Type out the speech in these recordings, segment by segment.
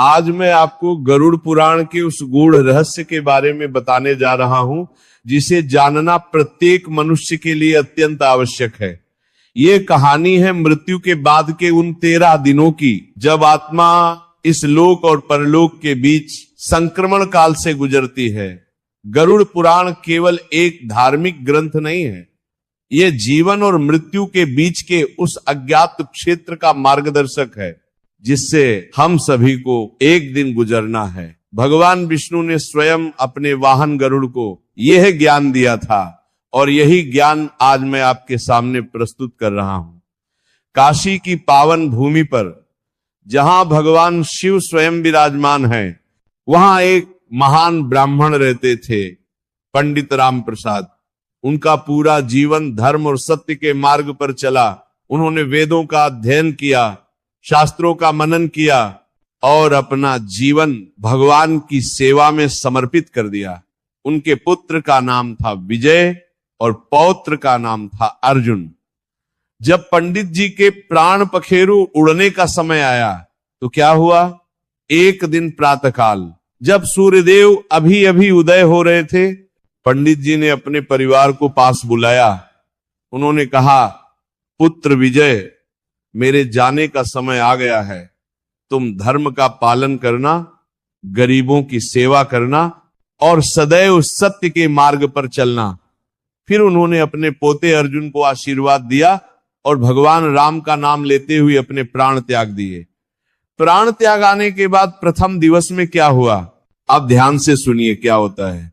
आज मैं आपको गरुड़ पुराण के उस गूढ़ रहस्य के बारे में बताने जा रहा हूं जिसे जानना प्रत्येक मनुष्य के लिए अत्यंत आवश्यक है। ये कहानी है मृत्यु के बाद के उन 13 दिनों की, जब आत्मा इस लोक और परलोक के बीच संक्रमण काल से गुजरती है। गरुड़ पुराण केवल एक धार्मिक ग्रंथ नहीं है, ये जीवन और मृत्यु के बीच के उस अज्ञात क्षेत्र का मार्गदर्शक है जिससे हम सभी को एक दिन गुजरना है। भगवान विष्णु ने स्वयं अपने वाहन गरुड़ को यह ज्ञान दिया था और यही ज्ञान आज मैं आपके सामने प्रस्तुत कर रहा हूं। काशी की पावन भूमि पर जहां भगवान शिव स्वयं विराजमान है, वहां एक महान ब्राह्मण रहते थे, पंडित राम प्रसाद। उनका पूरा जीवन धर्म और सत्य के मार्ग पर चला। उन्होंने वेदों का अध्ययन किया, शास्त्रों का मनन किया और अपना जीवन भगवान की सेवा में समर्पित कर दिया। उनके पुत्र का नाम था विजय और पौत्र का नाम था अर्जुन। जब पंडित जी के प्राण पखेरु उड़ने का समय आया तो क्या हुआ? एक दिन प्रातःकाल जब सूर्यदेव अभी अभी उदय हो रहे थे, पंडित जी ने अपने परिवार को पास बुलाया। उन्होंने कहा, पुत्र विजय, मेरे जाने का समय आ गया है। तुम धर्म का पालन करना, गरीबों की सेवा करना और सदैव सत्य के मार्ग पर चलना। फिर उन्होंने अपने पोते अर्जुन को आशीर्वाद दिया और भगवान राम का नाम लेते हुए अपने प्राण त्याग दिए। प्राण त्याग आने के बाद प्रथम दिवस में क्या हुआ, आप ध्यान से सुनिए क्या होता है।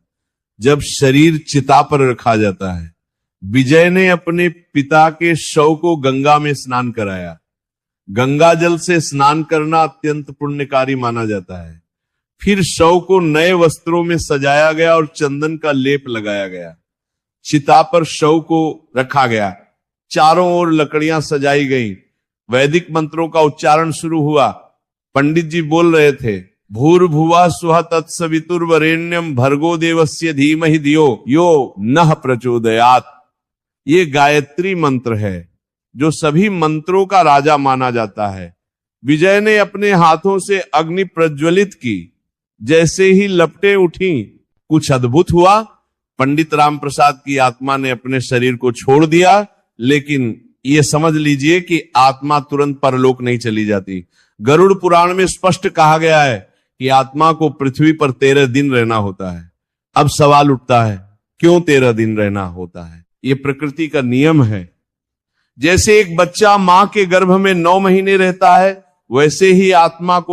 जब शरीर चिता पर रखा जाता है, विजय ने अपने पिता के शव को गंगा में स्नान कराया। गंगा जल से स्नान करना अत्यंत पुण्यकारी माना जाता है। फिर शव को नए वस्त्रों में सजाया गया और चंदन का लेप लगाया गया। चिता पर शव को रखा गया, चारों ओर लकड़ियां सजाई गईं, वैदिक मंत्रों का उच्चारण शुरू हुआ। पंडित जी बोल रहे थे, भूर्भुवः स्वः तत्सवितुर्वरेण्यं भर्गो देवस्य धीमहि धियो यो नः प्रचोदयात्। ये गायत्री मंत्र है जो सभी मंत्रों का राजा माना जाता है। विजय ने अपने हाथों से अग्नि प्रज्वलित की। जैसे ही लपटें उठी, कुछ अद्भुत हुआ। पंडित राम प्रसाद की आत्मा ने अपने शरीर को छोड़ दिया, लेकिन ये समझ लीजिए कि आत्मा तुरंत परलोक नहीं चली जाती। गरुड़ पुराण में स्पष्ट कहा गया है कि आत्मा को पृथ्वी पर 13 दिन रहना होता है। अब सवाल उठता है, क्यों 13 दिन रहना होता है? ये प्रकृति का नियम है। जैसे एक बच्चा मां के गर्भ में 9 महीने रहता है, वैसे ही आत्मा को